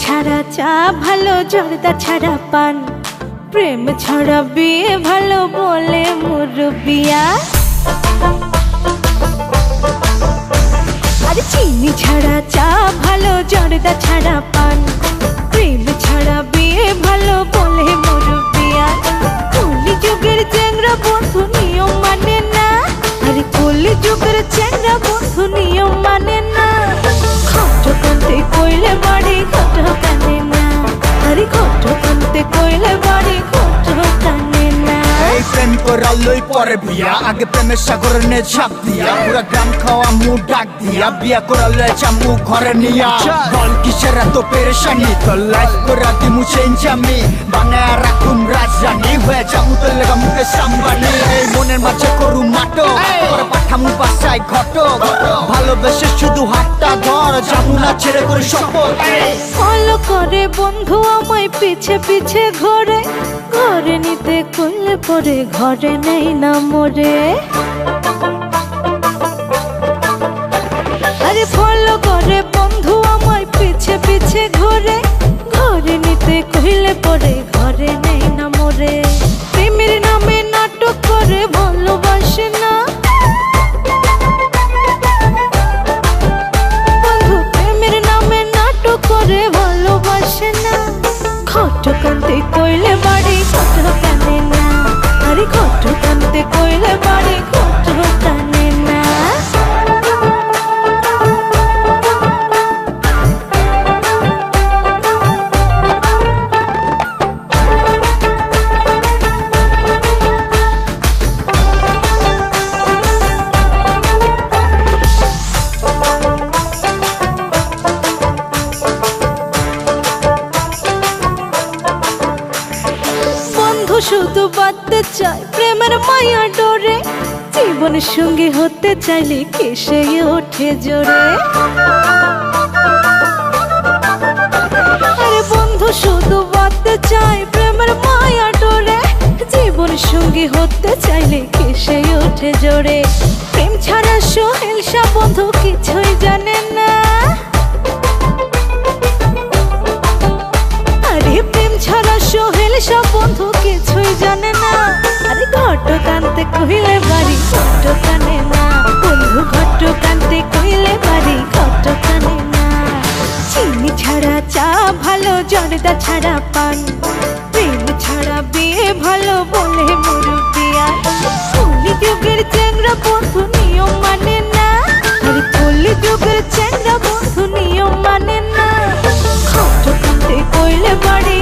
ছাড়া চা ভালো, জর্দা ছাড়া পান, প্রেম ছাড়া বিয়ে ভালো বলে মুরব্বিয়া। আরে চিনি ছাড়া চা ভালো, জর্দা ছাড়া পান, প্রেম ছাড়া বিয়ে ভালো বলে মুরব্বিয়া। কলি যুগের চ্যাংড়া বন্ধু নিয়ম মানে না, আরে কলি যুগের চ্যাংড়া বন্ধু নিয়ম মানে না। খটো কান্তে কইলে বাড়ি খটো কানে না, আরে খটো কান্তে কইলে বাড়ি খটো কানে না। এই প্রেম করালই পরে বিয়া, আগে প্রেমের সাগরে নে ঝাঁপ দিয়া, পুরা গ্রাম খাওয়া মুখ ডাক দিয়া, বিয়া করালে চামু ঘরে নিয়া। বল কিসের এত পেরেশানি, তোর লাইফ করা দিমু চেঞ্জ আমি, বানায়া রাখুম রাজধানী, হয়ে যামু তোর লেগা মুখে সাম্বানি। এই মনের মাঝে করু নাটক, পরে পাঠামু বাসায় ঘটক, ভালোবেসে শুধু হাতটা ধর, যামু না ছেড়ে করে শপথ। ফলো করে বন্ধু আমায় পিছে পিছে ঘরে, ঘরে নিতে কইলে পরে ঘরে নেই না মোরে। আরে ফলো করে বন্ধু আমায় পিছে পিছে ঘরে, ঘরে নিতে কইলে পরে ঘরে নেই না মোরে। প্রেমের নামে নাটক করে ভালোবাসে না বন্ধু, প্রেমের নামে নাটক করে ভালোবাসে না। খটো কান্তে কইলে বাড়ি খটো কানে না, আরে খটো কান্তে কইলে বাড়ি খটো কানে না। শুধু বাঁধতে চাই প্রেমের মায়া ডোরে, জীবনের সঙ্গী হতে চাইলে কেসে ওঠে জোরে। আরে বন্ধু শুধু বাঁধতে চাই প্রেমের মায়া ডোরে, জীবনের সঙ্গী হতে চাইলে কেসে ওঠে জোরে। প্রেম ছাড়া সোহেল শাহ বন্ধু কিছুই জানে না, আরে প্রেম ছাড়া সোহেল শাহ বন্ধু কিছুই জানে না। আরে ঘটো কান্তে কইলে বাড়ি ঘটো কানে না বন্ধু, ঘটো কান্তে কইলে বাড়ি ঘটো কানে না। চিনি ছাড়া চা ভালো, জর্দা ছাড়া পান, প্রেম ছাড়া বিয়ে ভালো বলে মুরব্বিয়া। কলি যুগের চ্যাংড়া বন্ধু নিয়ম মানে না, আরে কলি যুগের চ্যাংড়া বন্ধু নিয়ম মানে না। খটো কান্তে কইলে বাড়ি